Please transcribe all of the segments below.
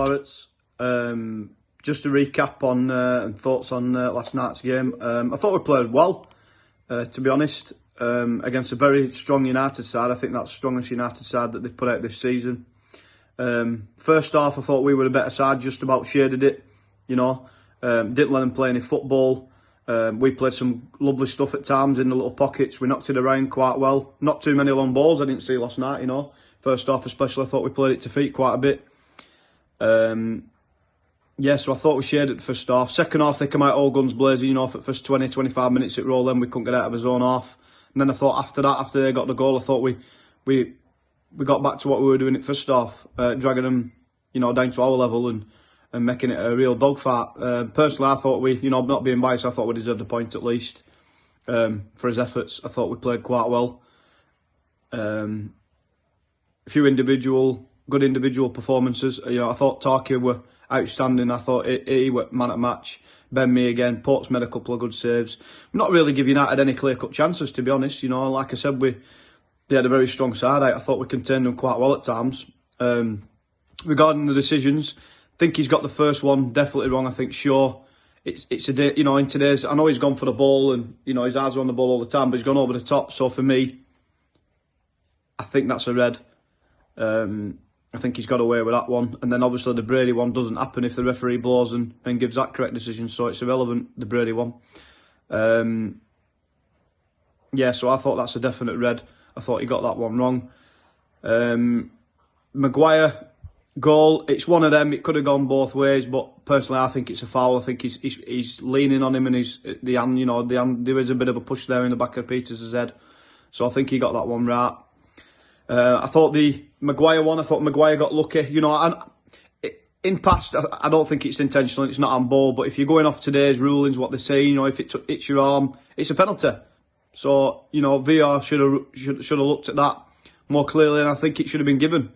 Clarets. Just a recap on and thoughts on last night's game. I thought we played well, to be honest, against a very strong United side. I think that's the strongest United side that they've put out this season. First half, I thought we were a better side, just about shaded it, didn't let them play any football. We played some lovely stuff at times in the little pockets. We knocked it around quite well. Not too many long balls I didn't see last night, First half especially, I thought we played it to feet quite a bit. So I thought we shared it the first half. Second half, they come out all guns blazing, for the first 20, 25 minutes it rolled, then we couldn't get out of his own half. And then I thought after that, after they got the goal, I thought we got back to what we were doing at first half, dragging them, down to our level and making it a real dogfight. Personally, I thought not being biased, I thought we deserved a point at least for his efforts. I thought we played quite well. A few good individual performances. I thought Tarky were outstanding. I thought he were man at match. Ben Mee again. Port's made a couple of good saves. Not really giving United any clear-cut chances, to be honest. Like I said, they had a very strong side. I thought we contained them quite well at times. Regarding the decisions, I think he's got the first one definitely wrong. I think it's a day, in today's. I know he's gone for the ball and his eyes are on the ball all the time, but he's gone over the top. So for me, I think that's a red. I think he's got away with that one. And then obviously the Brady one doesn't happen if the referee blows and gives that correct decision. So it's irrelevant, the Brady one. So I thought that's a definite red. I thought he got that one wrong. Maguire goal, it's one of them. It could have gone both ways, but personally I think it's a foul. I think he's leaning on him and the hand, there is a bit of a push there in the back of Peters' head. So I think he got that one right. I thought the Maguire one, Maguire got lucky. In past, I don't think it's intentional, it's not on ball, but if you're going off today's rulings, what they say, if it hits your arm, it's a penalty. So, VR should have looked at that more clearly, and I think it should have been given.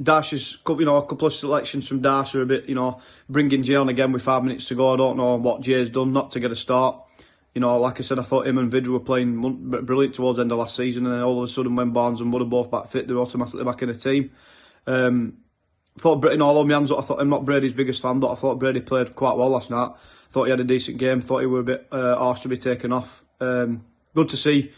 Darsh's, a couple of selections from Darsh are a bit, bringing Jay on again with 5 minutes to go. I don't know what Jay's done not to get a start. Like I said, I thought him and Vidra were playing brilliant towards the end of last season, and then all of a sudden when Barnes and Wood are both back fit, they're automatically back in the team. I thought Britain all on my hands up. I'm not Brady's biggest fan, but I thought Brady played quite well last night. I thought he had a decent game. Thought he were a bit harsh to be taken off. Good to see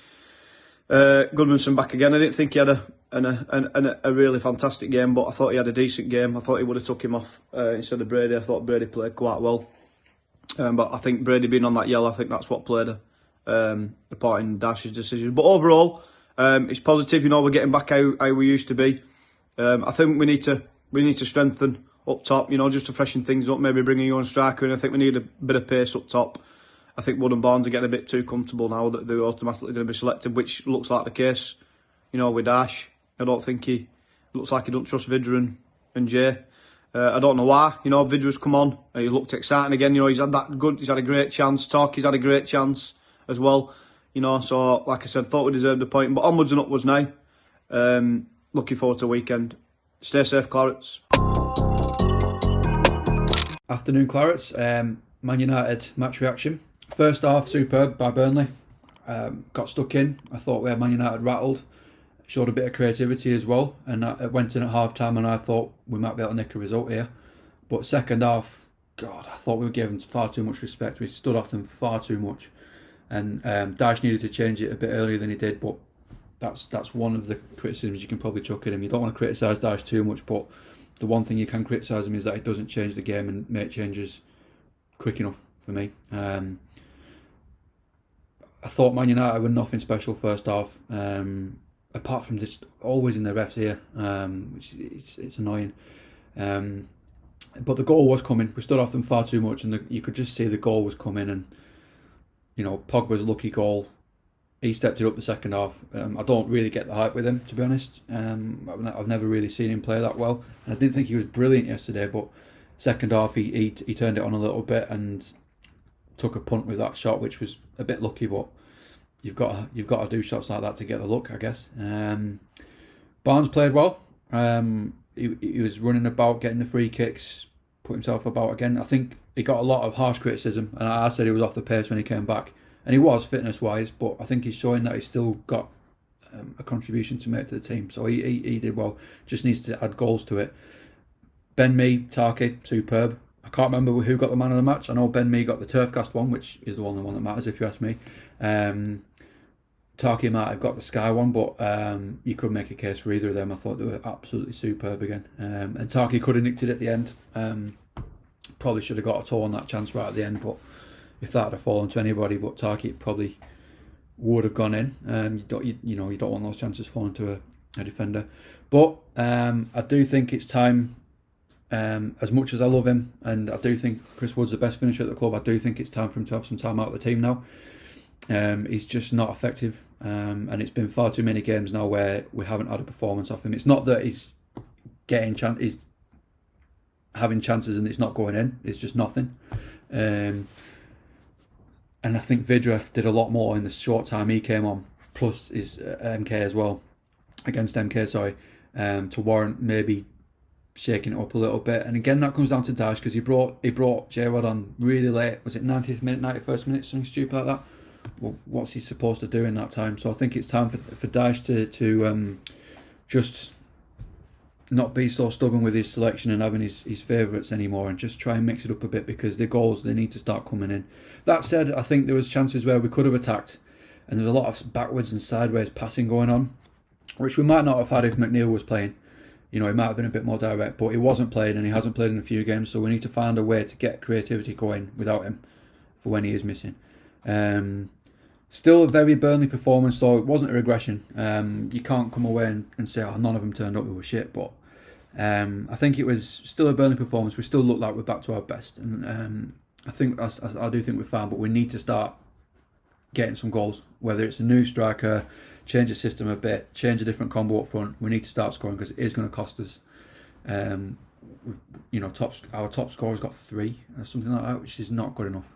Goodmanson back again. I didn't think he had a really fantastic game, but I thought he had a decent game. I thought he would have took him off instead of Brady. I thought Brady played quite well. But I think Brady being on that yellow, I think that's what played a part in Dash's decision. But overall, it's positive. We're getting back how we used to be. I think we need to strengthen up top. Just to freshen things up. Maybe bring a young striker in. I think we need a bit of pace up top. I think Wood and Barnes are getting a bit too comfortable now that they're automatically going to be selected, which looks like the case. With Dash, I don't think he looks like he don't trust Vidra and Jay. I don't know why. Vidra's come on. He looked exciting again. He's had a great chance. Tarky's had a great chance as well. So like I said, thought we deserved a point. But onwards and upwards now. Looking forward to the weekend. Stay safe, Clarets. Afternoon, Clarets. Man United match reaction. First half, superb by Burnley. Got stuck in. I thought we had Man United rattled. Showed a bit of creativity as well, and it went in at half time, and I thought we might be able to nick a result here. But second half, God, I thought we were given far too much respect. We stood off them far too much, and Dash needed to change it a bit earlier than he did. But that's one of the criticisms you can probably chuck at him. You don't want to criticise Dash too much, but the one thing you can criticise him is that he doesn't change the game and make changes quick enough for me. I thought Man United were nothing special first half. Apart from just always in the refs here, which it's annoying. But the goal was coming. We stood off them far too much, and you could just see the goal was coming. And Pogba's lucky goal, he stepped it up the second half. I don't really get the hype with him, to be honest. I've never really seen him play that well, and I didn't think he was brilliant yesterday. But second half, he turned it on a little bit and took a punt with that shot, which was a bit lucky, but. You've got to do shots like that to get the look, I guess. Barnes played well. He was running about, getting the free kicks, put himself about again. I think he got a lot of harsh criticism, and I said he was off the pace when he came back, and he was fitness-wise. But I think he's showing that he's still got a contribution to make to the team. So he did well. Just needs to add goals to it. Ben Mee, Tarky, superb. I can't remember who got the man of the match. I know Ben Mee got the TurfCast one, which is the one that matters if you ask me. Tarky might have got the Sky one, but you could make a case for either of them. I thought they were absolutely superb again. And Tarky could have nicked it at the end. Probably should have got a toe on that chance right at the end, but if that had fallen to anybody but Tarky, probably would have gone in. You don't want those chances falling to a defender. But I do think it's time. As much as I love him, and I do think Chris Wood's the best finisher at the club, I do think it's time for him to have some time out of the team now. He's just not effective, and it's been far too many games now where we haven't had a performance off him. It's not that he's he's having chances and it's not going in. It's just nothing. And I think Vidra did a lot more in the short time he came on, plus his MK as well, against MK, sorry, to warrant maybe shaking it up a little bit. And again, that comes down to Daesh, because he brought J-Rod on really late. Was it 90th minute, 91st minute, something stupid like that? Well, what's he supposed to do in that time? So I think it's time for Daesh to just not be so stubborn with his selection and having his favourites anymore, and just try and mix it up a bit, because the goals, they need to start coming in. That said, I think there was chances where we could have attacked, and there's a lot of backwards and sideways passing going on, which we might not have had if McNeil was playing. You know, he might have been a bit more direct, but he wasn't playing, and he hasn't played in a few games, so we need to find a way to get creativity going without him for when he is missing. Still a very Burnley performance, though. It wasn't a regression. You can't come away and say, oh, none of them turned up, they were shit, but I think it was still a Burnley performance. We still look like we're back to our best, and I do think we're fine, but we need to start getting some goals, whether it's a new striker, change the system a bit, change a different combo up front. We need to start scoring, because it is going to cost us. Our top scorer's got 3 or something like that, which is not good enough.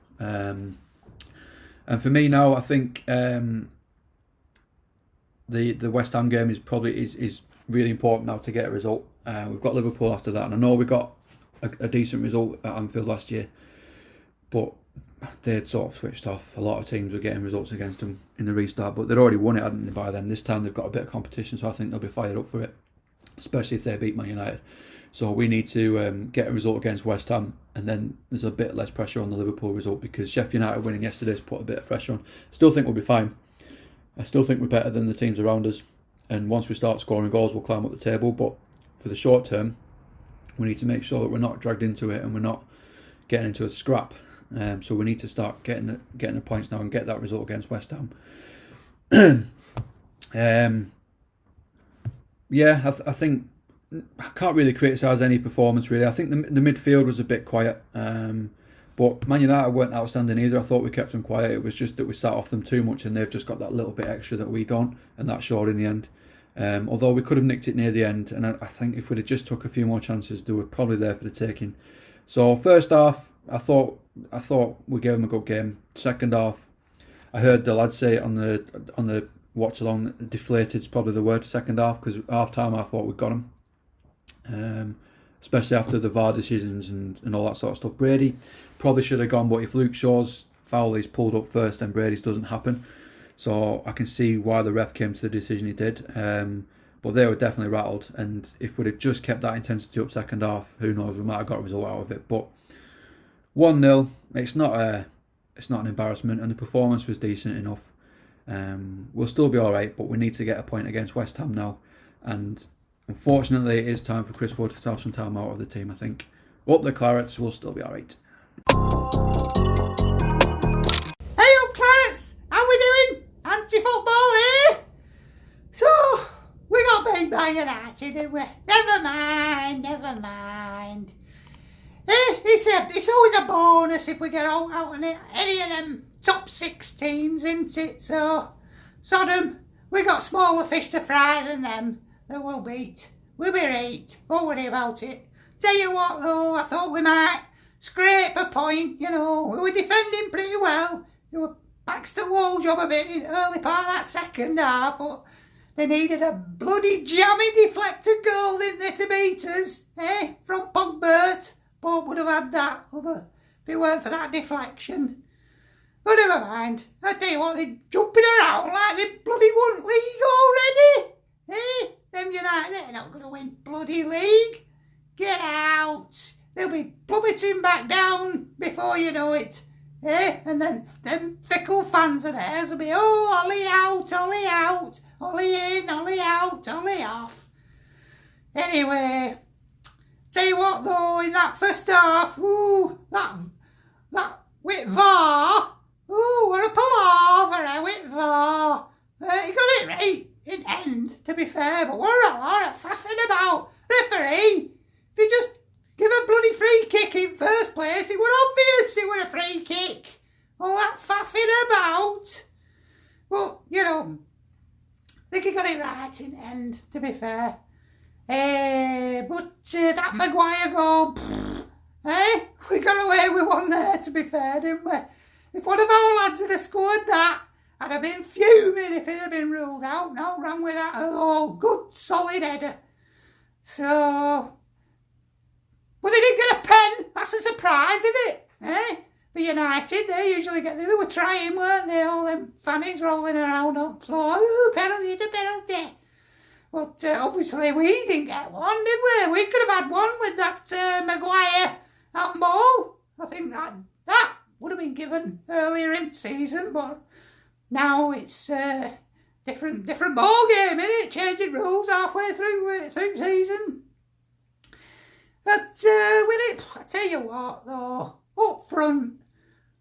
And for me now, I think the West Ham game is really important now to get a result. We've got Liverpool after that, and I know we got a decent result at Anfield last year, but they'd sort of switched off. A lot of teams were getting results against them in the restart, but they'd already won it, hadn't they, by then? This time they've got a bit of competition, so I think they'll be fired up for it, especially if they beat Man United. So we need to get a result against West Ham, and then there's a bit less pressure on the Liverpool result, because Sheffield United winning yesterday's put a bit of pressure on. Still think we'll be fine. I still think we're better than the teams around us, and once we start scoring goals, we'll climb up the table. But for the short term, we need to make sure that we're not dragged into it and we're not getting into a scrap. So we need to start getting the points now and get that result against West Ham. I think I can't really criticise any performance, really. I think the midfield was a bit quiet, but Man United weren't outstanding either. I thought we kept them quiet. It was just that we sat off them too much, and they've just got that little bit extra that we don't, and that showed in the end. Although we could have nicked it near the end, and I think if we'd have just took a few more chances, they were probably there for the taking. So first half, I thought we gave them a good game. Second half, I heard the lads say on the watch along, deflated is probably the word. Second half, because half time I thought we'd got them, especially after the VAR decisions and all that sort of stuff. Brady probably should have gone, but if Luke Shaw's foul is pulled up first, then Brady's doesn't happen. So I can see why the ref came to the decision he did. But they were definitely rattled, and if we'd have just kept that intensity up second half, who knows, we might have got a result out of it. But 1-0, it's not an embarrassment, and the performance was decent enough. We'll still be alright, but we need to get a point against West Ham now, and unfortunately it is time for Chris Wood to have some time out of the team, I think. Up the Clarets, we'll still be alright. Hey up Clarets, how we doing? Anti-football here? So, we got beat by United, didn't we? Never mind. It's always a bonus if we get out on any of them top 6 teams, isn't it? So, Sodom, we got smaller fish to fry than them that we'll beat. We'll be right, don't worry about it. Tell you what though, I thought we might scrape a point, you know. We were defending pretty well. They were backs to wall job a bit in the early part of that second half, but they needed a bloody jammy deflected goal, didn't they, to beat us? From Pogba. Pope would have had that if it weren't for that deflection. But never mind. I tell you what, they're jumping around like they bloody won league already. Eh? Them United, they're not going to win bloody league. Get out. They'll be plummeting back down before you know it. Eh? And then them fickle fans of theirs will be, oh, Ollie out, Ollie out, Ollie in, Ollie out, Ollie off. Anyway, tell you what though, in that first half, that with VAR, what a palaver with VAR. He got it right in end, to be fair, but what a lot of faffing about. Referee, if you just give a bloody free kick in first place, it was obvious it was a free kick. All that faffing about. Well, you know, I think he got it right in end, to be fair. But that Maguire goal, we got away with one there, to be fair, didn't we? If one of our lads had scored that, I'd have been fuming if it had been ruled out. No wrong with that at all. Good, solid header. So, well, they didn't get a pen. That's a surprise, isn't it? For United, they usually get, they were trying, weren't they? All them fannies rolling around on the floor. Ooh, penalty to penalty. But obviously we didn't get one, did we? We could have had one with that Maguire handball. I think that would have been given earlier in the season, but now it's different ball game, isn't it? Changing rules halfway through season. But with it, I tell you what though, up front,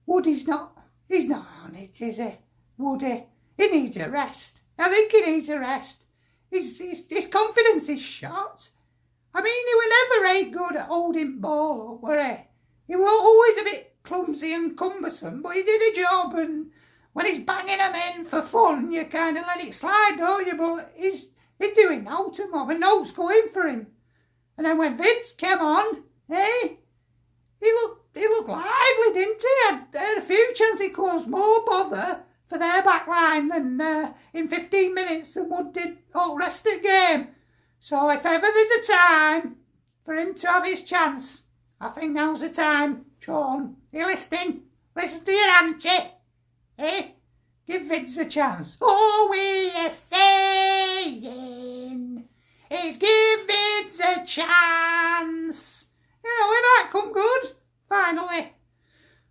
Woody's not on it, is he? Woody, he needs a rest. I think he needs a rest. His confidence is shot. I mean, he was never ain't good at holding ball up, were he? He was always a bit clumsy and cumbersome, but he did a job, and when he's banging them in for fun, you kind of let it slide, don't you? But he's doing no to him, and no's going for him. And then when Vince came on, he looked lively, didn't he? Had a few chances. He caused more bother for their back line than in 15 minutes than Wood did all the rest of the game. So if ever there's a time for him to have his chance, I think now's the time. Sean, you listening? Listen to your auntie. Give Vince a chance. All we are saying is give Vince a chance. You know, he might come good, finally.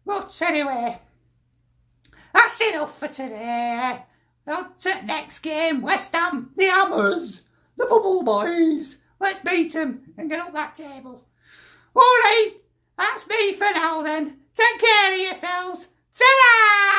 But anyway, that's enough for today. On to next game, West Ham, the Hammers, the Bubble Boys. Let's beat them and get up that table. All right, that's me for now then. Take care of yourselves. Ta-ra!